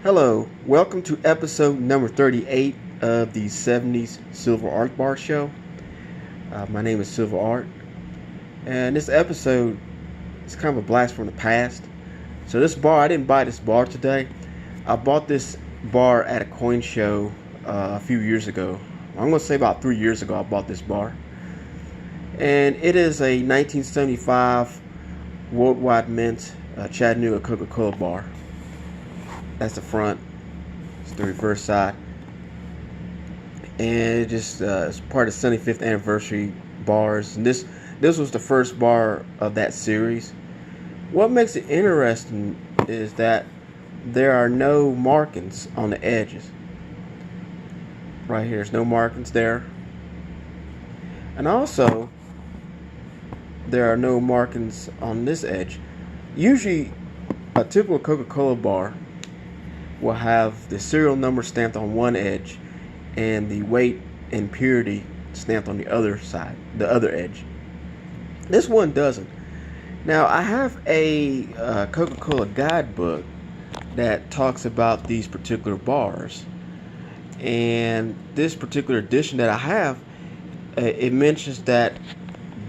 Hello, welcome to episode number 38 of the 70s Silver Art Bar Show. My name is Silver Art, and this episode is kind of a blast from the past. So, this bar, I didn't buy this bar today. I bought this bar at a coin show a few years ago. I'm going to say about 3 years ago, I bought this bar. And it is a 1975 Worldwide Mint Chattanooga Coca-Cola bar. That's the front. It's the reverse side, and it just it's part of the 75th anniversary bars. And this was the first bar of that series. What makes it interesting is that there are no markings on the edges. Right here, there's no markings there, and also there are no markings on this edge. Usually, a typical Coca-Cola bar will have the serial number stamped on one edge and the weight and purity stamped on the other side, the other edge. This one doesn't. Now, I have a Coca-Cola guidebook that talks about these particular bars, and this particular edition that I have, it mentions that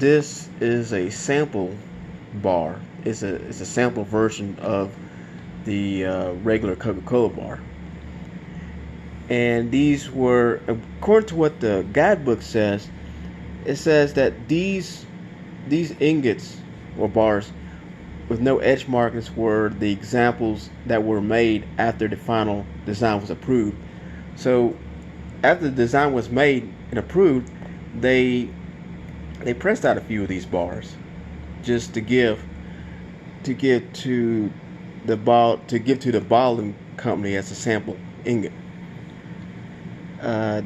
this is a sample bar. It's a sample version of the regular Coca-Cola bar. And these were, according to what the guidebook says, it says that these ingots or bars with no edge markings were the examples that were made after the final design was approved. So after the design was made and approved, they pressed out a few of these bars just to give to the bottling company as a sample ingot.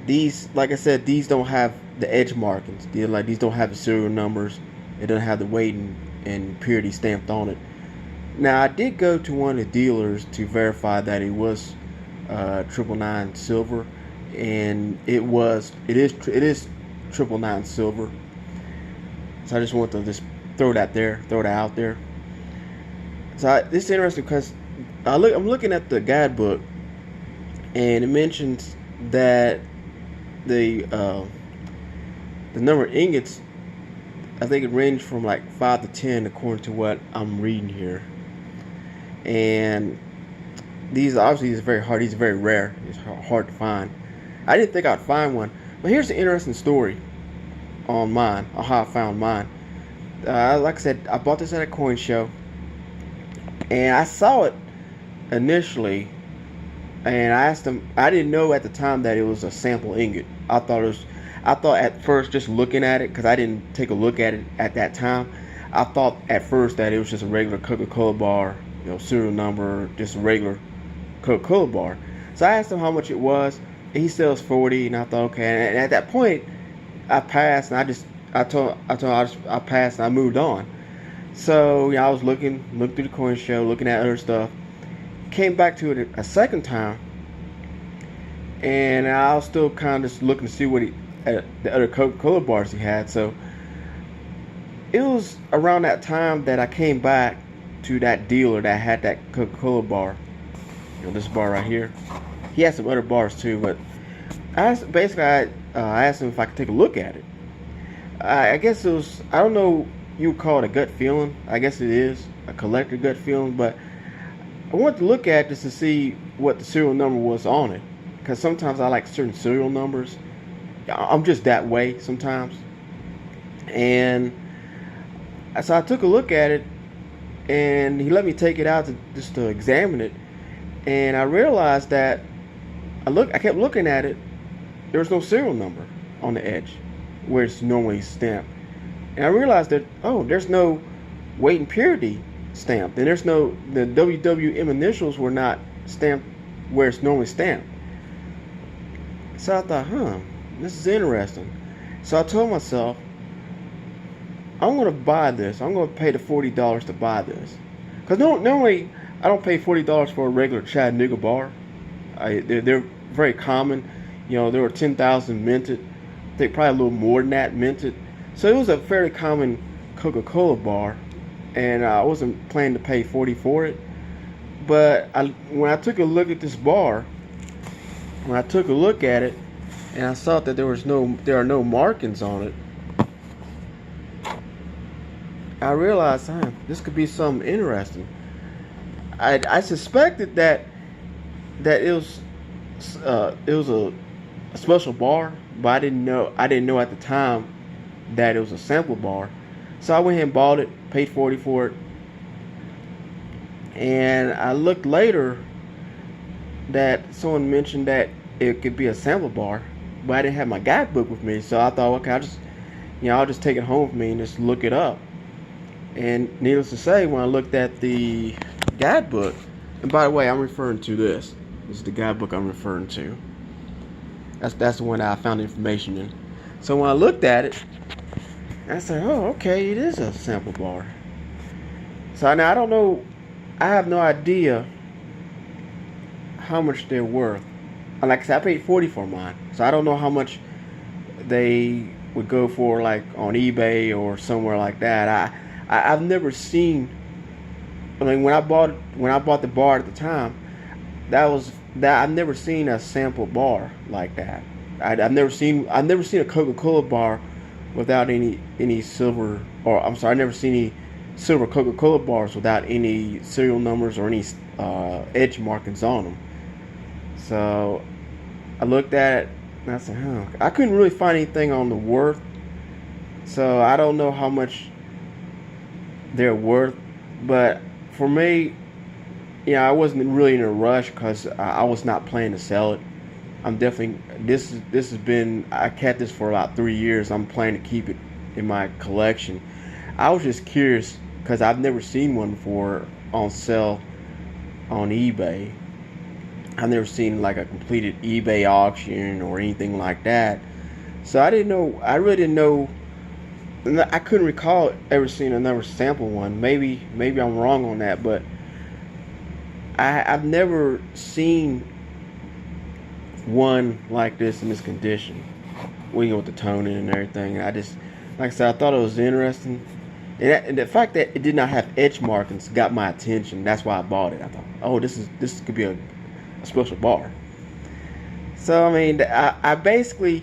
These, like I said, these don't have the edge markings. These don't have the serial numbers. It doesn't have the weight and purity stamped on it. Now, I did go to one of the dealers to verify that it was 999 silver, and it is 999 silver. So I just want to just throw that out there. So this is interesting because I'm looking at the guidebook, and it mentions that the number of ingots, I think it ranged from like 5 to 10 according to what I'm reading here. And these are very hard. These are very rare. It's hard to find. I didn't think I'd find one, but here's an interesting story on how I found mine. Like I said, I bought this at a coin show. And I saw it initially, and I asked them. I didn't know at the time that it was a sample ingot. I thought at first, just looking at it, because I didn't take a look at it at that time, I thought at first that it was just a regular Coca-Cola bar, serial number, just a regular Coca-Cola bar. So I asked him how much it was, and he said it was 40, and I thought, okay. And at that point, I passed, and I passed, and I moved on. So I was looking through the coin show, looking at other stuff. Came back to it a second time, and I was still kind of just looking to see what the other Coca-Cola bars he had. So it was around that time that I came back to that dealer that had that Coca-Cola bar. This bar right here. He had some other bars too, but I asked him if I could take a look at it. I guess it was, I don't know. You would call it a gut feeling. I guess it is a collector gut feeling, but I wanted to look at this to see what the serial number was on it, because sometimes I like certain serial numbers. I'm just that way sometimes. And so I took a look at it, and he let me take it out to examine it, and I realized that I kept looking at it. There was no serial number on the edge where it's normally stamped. And I realized that, there's no weight and purity stamped. And the WWM initials were not stamped where it's normally stamped. So I thought, this is interesting. So I told myself, I'm going to buy this. I'm going to pay the $40 to buy this. Because normally, I don't pay $40 for a regular Chattanooga bar. They're very common. There were 10,000 minted. I think probably a little more than that minted. So it was a fairly common Coca-Cola bar, and I wasn't planning to pay $40 for it. But when I took a look at this bar, when I took a look at it, and I saw that there are no markings on it, I realized, this could be something interesting. I suspected that it was a special bar, but I didn't know at the time that it was a sample bar. So I went ahead and bought it, paid 40 for it, and I looked later that someone mentioned that it could be a sample bar, but I didn't have my guidebook with me, so I thought, okay, I'll just take it home with me and just look it up. And needless to say, when I looked at the guidebook, and by the way, I'm referring to this. This is the guidebook I'm referring to. That's the one that I found information in. So when I looked at it, I said, oh, okay, it is a sample bar. So now I don't know, I have no idea how much they're worth. Like I said, I paid 40 for mine, so I don't know how much they would go for, like on eBay or somewhere like that. I've never seen. I mean, when I bought the bar at the time, I've never seen a sample bar like that. I've never seen a Coca-Cola bar without any silver, or I'm sorry, I've never seen any silver Coca-Cola bars without any serial numbers or any edge markings on them. So I looked at it and I said, I couldn't really find anything on the worth. So I don't know how much they're worth, but for me, I wasn't really in a rush because I was not planning to sell it. I'm definitely this has been, I kept this for about 3 years. I'm planning to keep it in my collection. I was just curious because I've never seen one before on sale on eBay. I've never seen like a completed eBay auction or anything like that. So I really didn't know. I couldn't recall ever seeing another sample one. Maybe I'm wrong on that, but I've never seen one like this in this condition. With the toning and everything. Like I said, I thought it was interesting. And the fact that it did not have edge markings got my attention. That's why I bought it. I thought, oh, this could be a special bar. So I mean, I basically,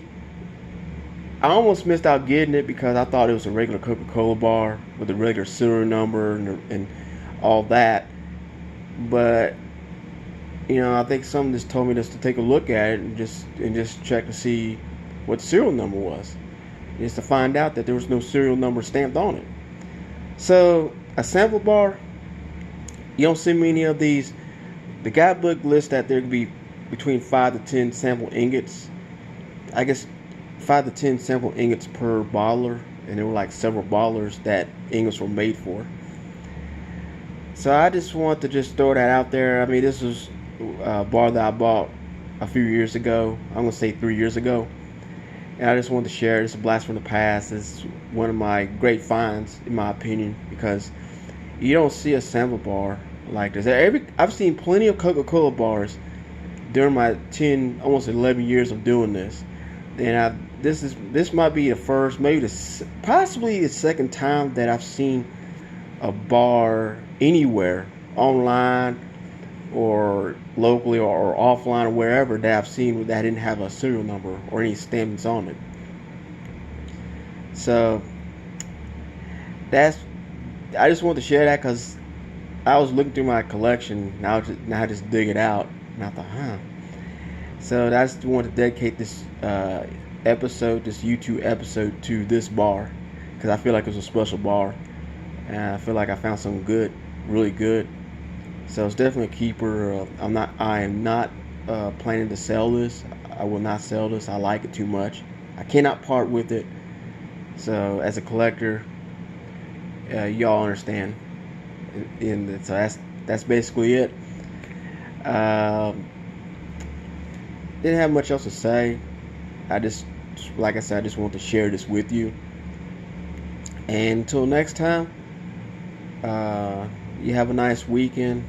I almost missed out getting it because I thought it was a regular Coca-Cola bar with a regular serial number and all that. But I think someone just told me just to take a look at it and just check to see what the serial number was, just to find out that there was no serial number stamped on it. So a sample bar, you don't see many of these. The guidebook lists that there could be between 5 to 10 sample ingots. I guess 5 to 10 sample ingots per bottler, and there were like several bottlers that ingots were made for. So I just want to just throw that out there. I mean, this was a bar that I bought a few years ago. I'm gonna say 3 years ago, and I just wanted to share. It's a blast from the past. It's one of my great finds, in my opinion, because you don't see a sample bar like this. I've seen plenty of Coca-Cola bars during my 10, almost 11 years of doing this, and this might be the first, maybe possibly the second time that I've seen a bar anywhere, online or locally or offline or wherever, that I've seen that didn't have a serial number or any stamps on it. So I just wanted to share that because I was looking through my collection. Now I just dig it out, and I thought, So I just wanted to dedicate this this YouTube episode to this bar because I feel like it was a special bar, and I feel like I found something good, really good. So it's definitely a keeper. I am not planning to sell this. I will not sell this. I like it too much. I cannot part with it. So as a collector, y'all understand. And so that's basically it. Didn't have much else to say. Like I said, I just want to share this with you. And until next time, you have a nice weekend,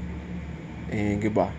and goodbye.